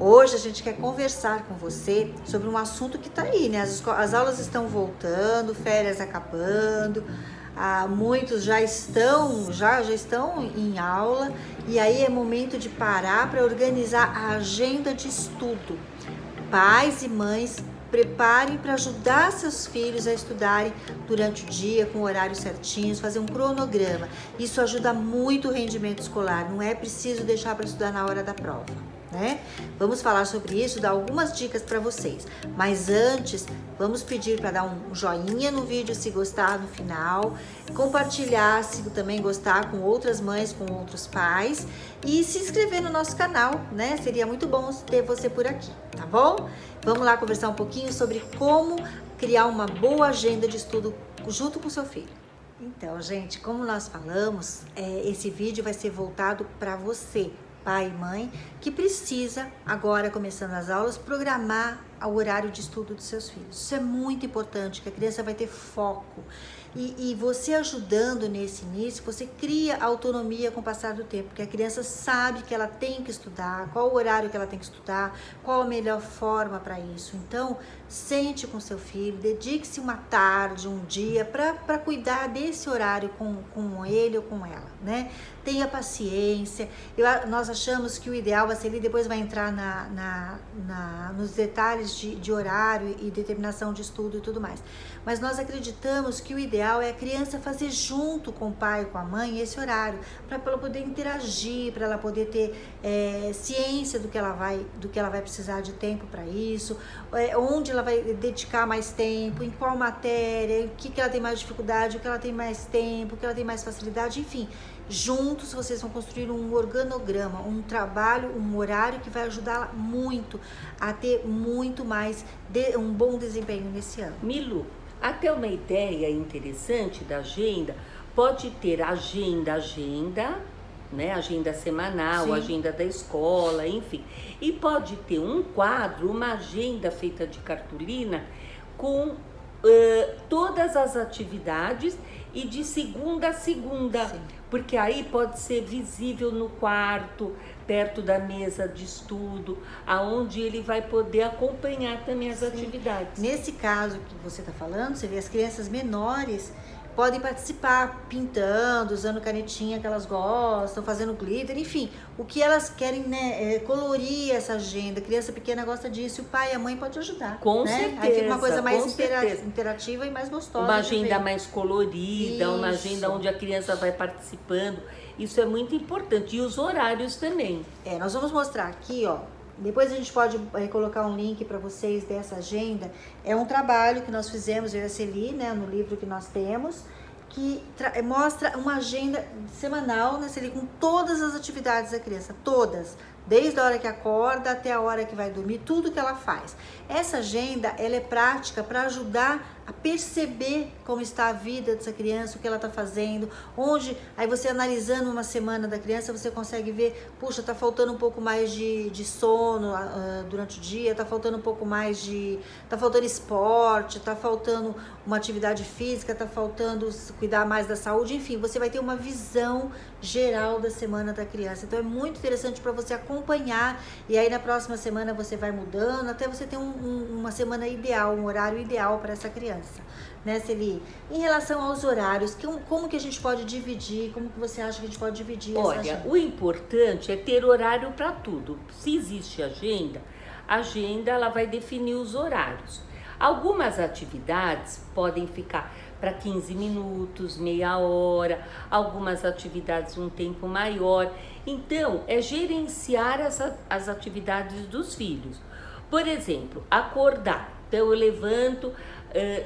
Hoje a gente quer conversar com você sobre um assunto que está aí, né? As aulas estão voltando, férias acabando, muitos já estão em aula, e aí é momento de parar para organizar a agenda de estudo. Pais e mães, preparem para ajudar seus filhos a estudarem durante o dia, com horários certinhos, fazer um cronograma. Isso ajuda muito o rendimento escolar, não é preciso deixar para estudar na hora da prova, né? Vamos falar sobre isso, dar algumas dicas para vocês. Mas antes, vamos pedir para dar um joinha no vídeo se gostar no final, compartilhar se também gostar com outras mães, com outros pais e se inscrever no nosso canal, né? Seria muito bom ter você por aqui, tá bom? Vamos lá conversar um pouquinho sobre como criar uma boa agenda de estudo junto com o seu filho. Então, gente, como nós falamos, esse vídeo vai ser voltado para você, pai e mãe, que precisa, agora começando as aulas, programar o horário de estudo dos seus filhos. Isso é muito importante, que a criança vai ter foco. E você ajudando nesse início, você cria autonomia com o passar do tempo, porque a criança sabe que ela tem que estudar, qual o horário que ela tem que estudar, qual a melhor forma para isso. Então, sente com seu filho, dedique-se uma tarde, um dia, para cuidar desse horário com ele ou com ela, né? Tenha paciência. Nós achamos que o ideal vai ser ali, depois vai entrar nos detalhes de horário e determinação de estudo e tudo mais. Mas nós acreditamos que o ideal é a criança fazer junto com o pai e com a mãe esse horário, para ela poder interagir, para ela poder ter ciência do que ela vai precisar de tempo para isso, onde ela vai dedicar mais tempo, em qual matéria, o que ela tem mais dificuldade, o que ela tem mais tempo, o que ela tem mais facilidade, enfim. Juntos vocês vão construir um organograma, um trabalho, um horário que vai ajudá-la muito a ter muito mais um bom desempenho nesse ano. Milu, até uma ideia interessante da agenda, pode ter agenda, né? Agenda semanal, Sim. Agenda da escola, enfim. E pode ter um quadro, uma agenda feita de cartolina com todas as atividades e de segunda a segunda. Sim. Porque aí pode ser visível no quarto, perto da mesa de estudo, aonde ele vai poder acompanhar também as atividades. Nesse caso que você está falando, você vê as crianças menores podem participar pintando, usando canetinha que elas gostam, fazendo glitter, enfim, o que elas querem, né, colorir essa agenda. A criança pequena gosta disso, e o pai e a mãe podem ajudar. Com né? certeza. Aí fica uma coisa mais certeza. interativa e mais gostosa. Uma agenda mais colorida, uma agenda onde a criança vai participando. Isso é muito importante. E os horários também. Nós vamos mostrar aqui, ó. Depois a gente pode colocar um link para vocês dessa agenda. É um trabalho que nós fizemos, eu e a Celi, né, no livro que nós temos, que mostra uma agenda semanal, né, Celi, com todas as atividades da criança, todas. Desde a hora que acorda até a hora que vai dormir, tudo que ela faz. Essa agenda, ela é prática para ajudar a perceber como está a vida dessa criança, o que ela está fazendo, onde, aí você analisando uma semana da criança, você consegue ver, puxa, tá faltando um pouco mais de sono durante o dia, tá faltando um pouco mais tá faltando esporte, tá faltando uma atividade física, tá faltando cuidar mais da saúde, enfim, você vai ter uma visão geral da semana da criança. Então é muito interessante para você acompanhar, e aí na próxima semana você vai mudando, até você ter uma semana ideal, um horário ideal para essa criança. Né, Celi? Em relação aos horários, como que a gente pode dividir? Como que você acha que a gente pode dividir essa agenda? Olha, o importante é ter horário para tudo. Se existe agenda, a agenda ela vai definir os horários. Algumas atividades podem ficar para 15 minutos, meia hora, algumas atividades um tempo maior. Então, é gerenciar as atividades dos filhos. Por exemplo, acordar. Então, eu levanto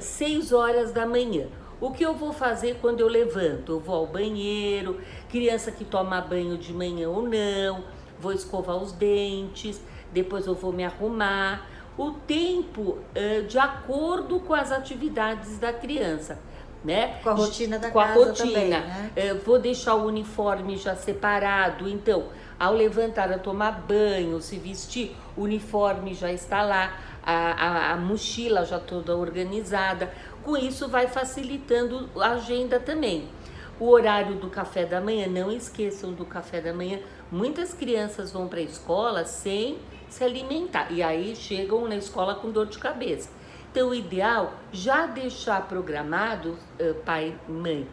6 horas da manhã. O que eu vou fazer quando eu levanto? Eu vou ao banheiro, criança que toma banho de manhã ou não, vou escovar os dentes, depois eu vou me arrumar. O tempo de acordo com as atividades da criança, né? Com a rotina da casa. Com a rotina também, né? Vou deixar o uniforme já separado, então, ao levantar, a tomar banho, se vestir, o uniforme já está lá, a mochila já toda organizada. Com isso vai facilitando a agenda também. O horário do café da manhã, não esqueçam do café da manhã. Muitas crianças vão para a escola sem se alimentar. E aí chegam na escola com dor de cabeça. Então, o ideal já deixar programado, pai e mãe,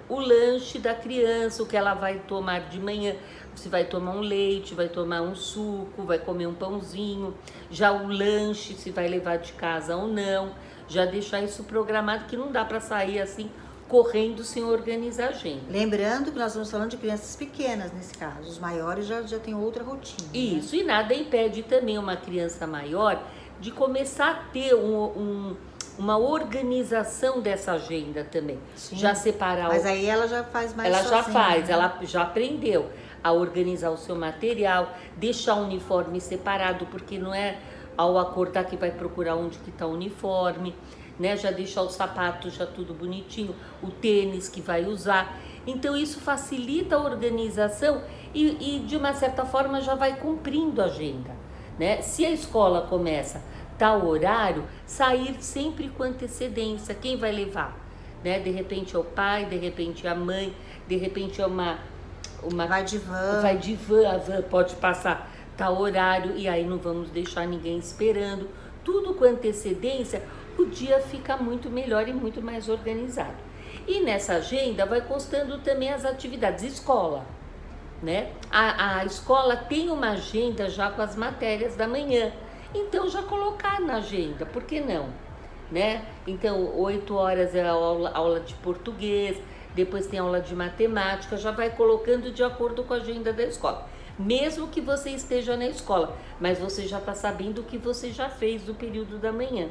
o lanche da criança, o que ela vai tomar de manhã. Você vai tomar um leite, vai tomar um suco, vai comer um pãozinho. Já o lanche, se vai levar de casa ou não. Já deixar isso programado, que não dá para sair assim correndo sem organizar a agenda. Lembrando que nós estamos falando de crianças pequenas nesse caso, os maiores já têm outra rotina. Isso, né? E nada impede também uma criança maior de começar a ter uma organização dessa agenda também. Sim, já separar. Mas aí ela já faz mais Ela sozinha, já faz, né? ela já aprendeu a organizar o seu material, deixar o uniforme separado, porque não é ao acordar que vai procurar onde que está o uniforme, né? Já deixar os sapatos já tudo bonitinho, o tênis que vai usar. Então isso facilita a organização e de uma certa forma já vai cumprindo a agenda, né? Se a escola começa tal horário, sair sempre com antecedência. Quem vai levar? Né? De repente é o pai, de repente é a mãe, de repente é uma vai de van. Vai de van, a van pode passar tal horário e aí não vamos deixar ninguém esperando. Tudo com antecedência, o dia fica muito melhor e muito mais organizado. E nessa agenda vai constando também as atividades. Escola, né? A escola tem uma agenda já com as matérias da manhã. Então já colocar na agenda, por que não? Né? Então 8 horas é a aula de português, depois tem aula de matemática, já vai colocando de acordo com a agenda da escola. Mesmo que você esteja na escola, mas você já está sabendo o que você já fez no período da manhã.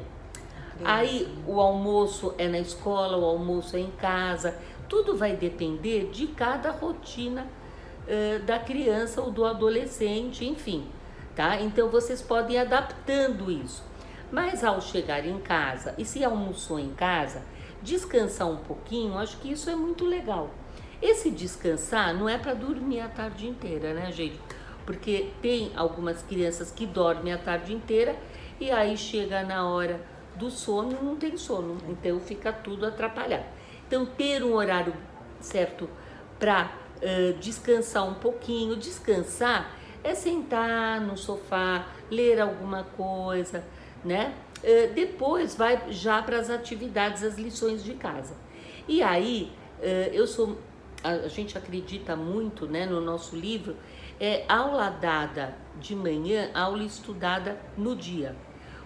Aí o almoço é na escola, o almoço é em casa, tudo vai depender de cada rotina da criança ou do adolescente, enfim, tá? Então vocês podem ir adaptando isso. Mas ao chegar em casa, e se almoçou em casa, descansar um pouquinho, acho que isso é muito legal. Esse descansar não é para dormir a tarde inteira, né, gente? Porque tem algumas crianças que dormem a tarde inteira e aí chega na hora do sono e não tem sono, então fica tudo atrapalhado. Então ter um horário certo para descansar um pouquinho. Descansar é sentar no sofá, ler alguma coisa, né? Depois vai já para as atividades, as lições de casa. E aí, a gente acredita muito, né, no nosso livro, aula dada de manhã, aula estudada no dia.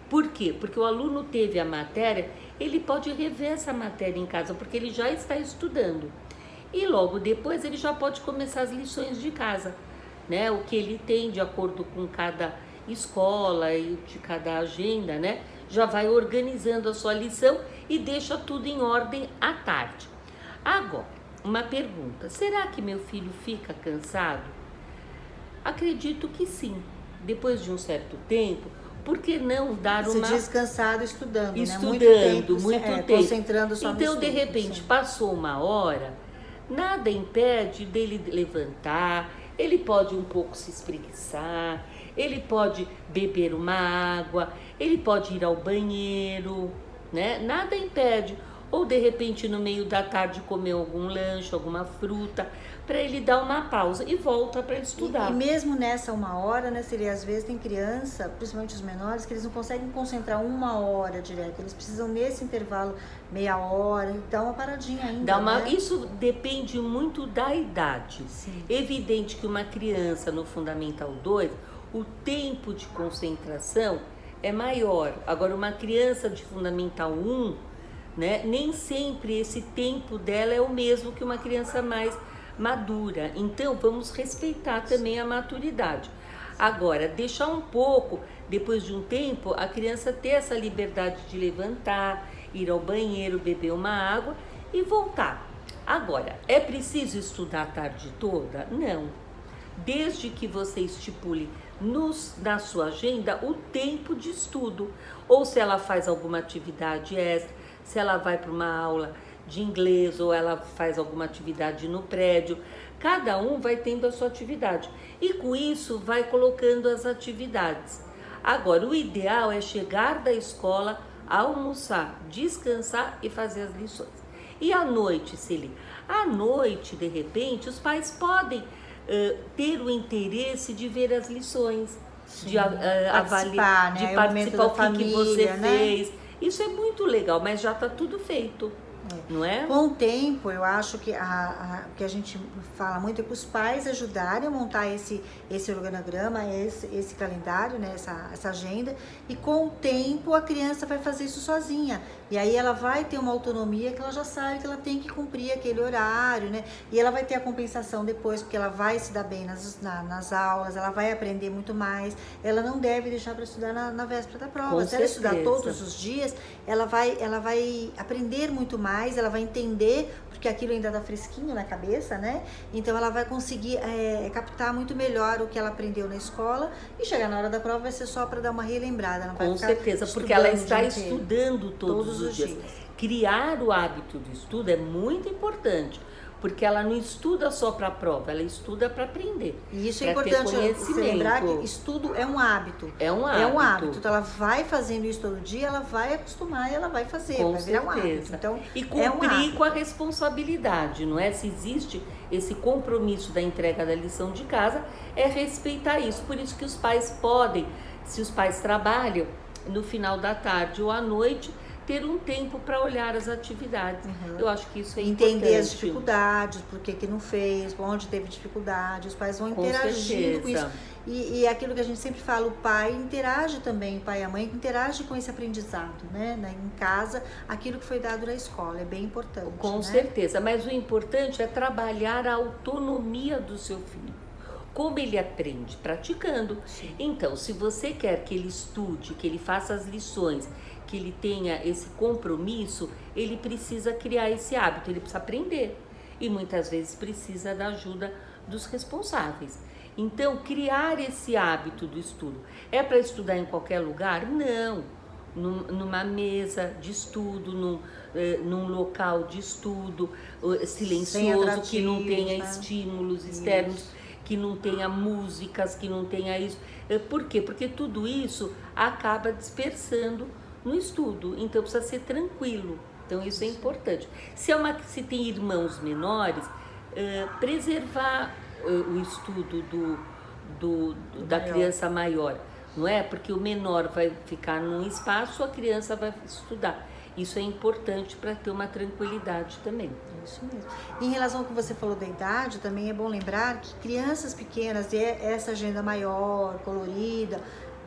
Por quê? Porque o aluno teve a matéria, ele pode rever essa matéria em casa, porque ele já está estudando. E logo depois ele já pode começar as lições de casa, né? O que ele tem de acordo com cada escola e de cada agenda, né? Já vai organizando a sua lição e deixa tudo em ordem à tarde. Agora, uma pergunta: será que meu filho fica cansado? Acredito que sim. Depois de um certo tempo, por que não dar Se uma... diz cansado estudando, né? Muito tempo. Concentrando só no Então, de estudo, repente, sim. passou uma hora, nada impede dele levantar, ele pode um pouco se espreguiçar, ele pode beber uma água, ele pode ir ao banheiro, né? Nada impede. Ou, de repente, no meio da tarde, comer algum lanche, alguma fruta, para ele dar uma pausa e volta para estudar. E mesmo nessa uma hora, né, Cília, às vezes tem criança, principalmente os menores, que eles não conseguem concentrar uma hora direto. Eles precisam, nesse intervalo, meia hora, e dar uma paradinha ainda, né? Isso depende muito da idade. Sim. Evidente que uma criança no Fundamental 2, o tempo de concentração é maior. Agora, uma criança de Fundamental 1, né, nem sempre esse tempo dela é o mesmo que uma criança mais madura. Então, vamos respeitar também a maturidade. Agora, deixar um pouco, depois de um tempo, a criança ter essa liberdade de levantar, ir ao banheiro, beber uma água e voltar. Agora, é preciso estudar a tarde toda? Não. Desde que você estipule na sua agenda o tempo de estudo, ou se ela faz alguma atividade extra, se ela vai para uma aula de inglês ou ela faz alguma atividade no prédio, cada um vai tendo a sua atividade e com isso vai colocando as atividades. Agora, o ideal é chegar da escola, almoçar, descansar e fazer as lições. E à noite, Celi? À noite, de repente, os pais podem ter o interesse de ver as lições. de participar, né? de É o momento participar da o que você família, né? fez. Isso é muito legal, mas já está tudo feito, não é? Com o tempo, eu acho que que a gente fala muito é para os pais ajudarem a montar esse organograma, esse calendário, né? essa agenda, e com o tempo a criança vai fazer isso sozinha. E aí ela vai ter uma autonomia que ela já sabe que ela tem que cumprir aquele horário, né? E ela vai ter a compensação depois, porque ela vai se dar bem nas aulas, ela vai aprender muito mais. Ela não deve deixar para estudar na véspera da prova. Com Se ela certeza. estudar todos os dias, ela vai aprender muito mais, ela vai entender, porque aquilo ainda está fresquinho na cabeça, né? Então ela vai conseguir captar muito melhor o que ela aprendeu na escola, e chegar na hora da prova vai ser só para dar uma relembrada. Não vai Com ficar certeza, porque ela está o dia inteiro. estudando todos os dias. Criar o hábito do estudo é muito importante, porque ela não estuda só para a prova, ela estuda para aprender. E isso é importante você lembrar que estudo é um hábito. É um hábito. É um hábito. Então ela vai fazendo isso todo dia, ela vai acostumar e ela vai fazer, Com vai virar um hábito. certeza. Então, e cumprir com a responsabilidade, não é? Se existe esse compromisso da entrega da lição de casa, é respeitar isso. Por isso que os pais podem, se os pais trabalham, no final da tarde ou à noite, ter um tempo para olhar as atividades. Eu acho que isso é entender importante. as dificuldades, por que não fez, onde teve dificuldade, os pais vão interagindo com isso. E aquilo que a gente sempre fala, o pai interage também, o pai e a mãe interage com esse aprendizado, né? Em casa, aquilo que foi dado na escola, é bem importante. Com certeza, mas o importante é trabalhar a autonomia do seu filho. Como ele aprende? Praticando. Sim. Então, se você quer que ele estude, que ele faça as lições, que ele tenha esse compromisso, ele precisa criar esse hábito, ele precisa aprender. E muitas vezes precisa da ajuda dos responsáveis. Então, criar esse hábito do estudo. É para estudar em qualquer lugar? Não. Numa mesa de estudo, num local de estudo silencioso, que não tenha estímulos externos, que não tenha músicas, que não tenha isso. Por quê? Porque tudo isso acaba dispersando no estudo, então precisa ser tranquilo. Então isso é importante. Se tem irmãos menores, preservar o estudo da criança maior, não é? Porque o menor vai ficar num espaço, a criança vai estudar. Isso é importante para ter uma tranquilidade também. Isso mesmo. Em relação ao que você falou da idade, também é bom lembrar que crianças pequenas, e essa agenda maior, colorida,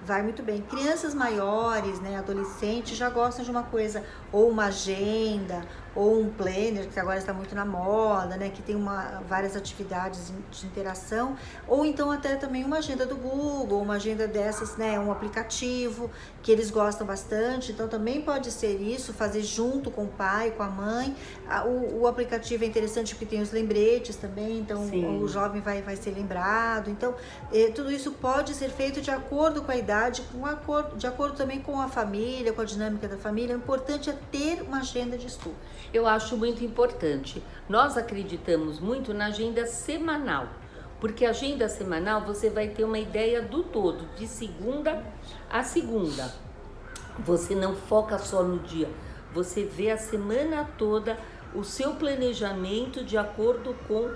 vai muito bem. Crianças maiores, né, adolescentes, já gostam de uma coisa, ou uma agenda, ou um planner, que agora está muito na moda, né, que tem várias atividades de interação, ou então até também uma agenda do Google, uma agenda dessas, né, um aplicativo que eles gostam bastante. Então também pode ser isso, fazer junto com o pai, com a mãe. O aplicativo é interessante porque tem os lembretes também, então sim, o jovem vai ser lembrado. Então tudo isso pode ser feito de acordo com a idade, de acordo também com a família, com a dinâmica da família. O importante é ter uma agenda de estudo. Eu acho muito importante. Nós acreditamos muito na agenda semanal, porque a agenda semanal você vai ter uma ideia do todo, de segunda a segunda. Você não foca só no dia, você vê a semana toda o seu planejamento de acordo com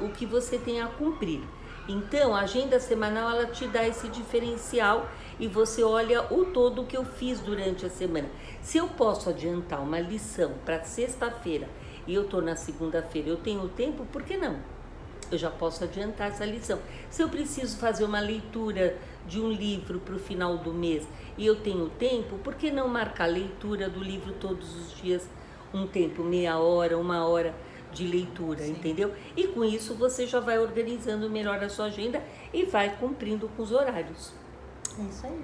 o que você tem a cumprir. Então, a agenda semanal, ela te dá esse diferencial e você olha o todo que eu fiz durante a semana. Se eu posso adiantar uma lição para sexta-feira e eu estou na segunda-feira, eu tenho tempo, por que não? Eu já posso adiantar essa lição. Se eu preciso fazer uma leitura de um livro para o final do mês e eu tenho tempo, por que não marcar a leitura do livro todos os dias? Um tempo, meia hora, uma hora de leitura, sim, entendeu? E com isso você já vai organizando melhor a sua agenda e vai cumprindo com os horários. É isso aí.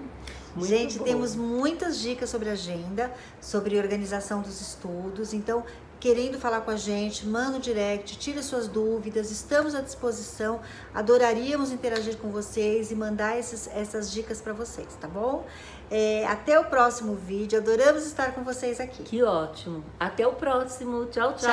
Muito gente, bom. Temos muitas dicas sobre agenda, sobre organização dos estudos. Então, querendo falar com a gente, manda um direct, tira suas dúvidas, estamos à disposição. Adoraríamos interagir com vocês e mandar essas dicas para vocês, tá bom? Até o próximo vídeo, adoramos estar com vocês aqui. Que ótimo. Até o próximo. Tchau, tchau.